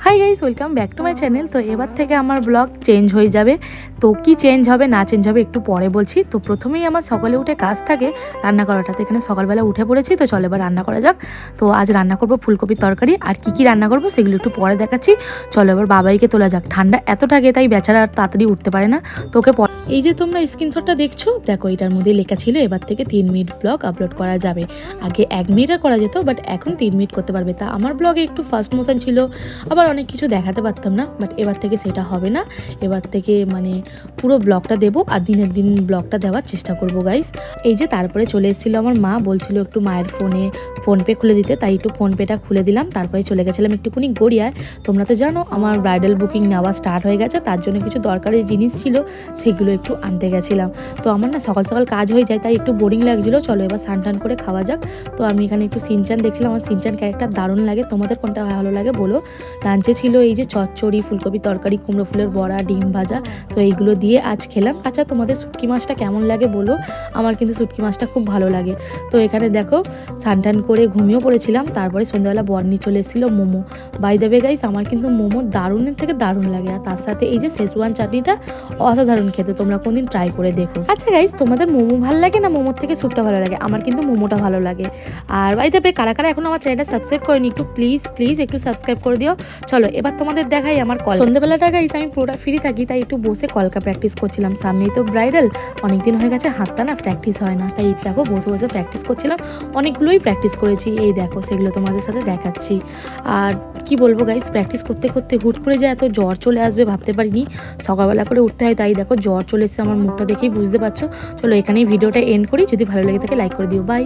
Hi guys, welcome back to my channel. তো এবার থেকে আমার ব্লগ চেঞ্জ হয়ে যাবে। তো কি চেঞ্জ হবে না চেঞ্জ হবে একটু পরে বলছি। তো প্রথমেই আমার সকালে উঠে কাজ থাকে রান্না করাটা। তো এখানে সকালবেলা উঠে পড়েছি, তো চলো এবার রান্না করা যাক। তো আজ রান্না করব ফুলকপির তরকারি। আর কি রান্না করব সেগুলো একটু পরে দেখাচ্ছি। চলো এবার বাবাইকে তোলা যাক। ঠান্ডা এতটাকে তাই বেচারা আর তাড়াতাড়ি উঠতে পারে না। তোকে এই যে তোমরা স্ক্রিনশটটা দেখছো, দেখো এটার মধ্যে লেখা ছিল এবার থেকে 3 মিনিট ব্লগ আপলোড করা যাবে। আগে 1 মিনিটে করা যেত, বাট এখন 3 মিনিট করতে পারবে। তা আমার ব্লগে একটু ফাস্ট মোশন ছিল, আবার অনেক কিছু দেখাতে পারতাম না, বাট এবার থেকে সেটা হবে না। এবার থেকে মানে পুরো ব্লগটা দেবো আর দিনের দিন ব্লগটা দেওয়ার চেষ্টা করব গাইস। এই যে তারপরে চলে এসেছিলো আমার মা, বলছিল একটু মায়ের ফোনপে খুলে দিতে, তাই একটু ফোনপেটা খুলে দিলাম। তারপরে চলে গেছিলাম একটুখানি গড়িয়ায়। তোমরা তো জানো আমার ব্রাইডাল বুকিং নেওয়া স্টার্ট হয়ে গেছে, তার জন্য কিছু দরকারি জিনিস ছিল, সেগুলো একটু আনতে গেছিলাম। তো আমার না সকাল সকাল কাজ হয়ে যায়, তাই একটু বোরিং লাগছিলো। চলো এবার স্নান করে খাওয়া যাক। তো আমি এখানে একটু সিনচান দেখছিলাম, আমার সিনচান ক্যারেক্টার দারুণ লাগে। তোমাদের কোনটা ভালো লাগে বলো। লাঞ্চে ছিল এই যে চচ্চড়ি, ফুলকপি তরকারি, কুমড়ো ফুলের বড়া, ডিম ভাজা। তো এইগুলো দিয়ে আজ খেলাম। আচ্ছা তোমাদের শুটকি মাছটা কেমন লাগে বলো, আমার কিন্তু শুটকি মাছটা খুব ভালো লাগে। তো এখানে দেখো স্নান করে ঘুমিয়েও পড়েছিলাম। তারপরে সন্ধ্যাবেলা বর্নি চলে এসেছিলো momo. By the way guys, আমার কিন্তু মোমো দারুণের থেকে দারুণ লাগে। আর তার সাথে এই যে শেজওয়ান চাটনিটা অসাধারণ খেতে, তোমরা কোনদিন ট্রাই করে দেখো। আচ্ছা গাইস, তোমাদের মোমো ভালো লাগে না মোমোর থেকে স্যুপটা ভালো লাগে? আমার কিন্তু মোমোটা ভালো লাগে। আর বাই দ্য ওয়ে কারা কারা এখন আমার চ্যানেলটা সাবস্ক্রাইব করেনি, একটু প্লিজ একটু সাবস্ক্রাইব করে দিও। চলো এবার তোমাদের দেখাই আমার কল। সন্ধ্যাবেলাটা গাইস আমি পুরোটা ফ্রি থাকি, তাই একটু বসে কলকা প্র্যাকটিস করছিলাম। সামনেই তো ব্রাইডাল, অনেকদিন হয়ে গেছে হাতটা না প্র্যাকটিস হয় না, তাই দেখো বসে বসে প্র্যাকটিস করছিলাম। অনেকগুলোই প্র্যাকটিস করেছি, এই দেখো সেগুলো তোমাদের সাথে দেখাচ্ছি। আর কি বলবো গাইস, প্র্যাকটিস করতে করতে হুট করে যে এত জ্বর চলে আসবে ভাবতে পারিনি। সকালবেলা করে উঠতে হয়, তাই দেখো জ্বর চলে এসেছে, আমার মুখটা দেখেই বুঝতে পারছো। চলো এখানেই ভিডিওটা এন্ড করি। যদি ভালো লেগে থাকে লাইক করে দিও। বাই।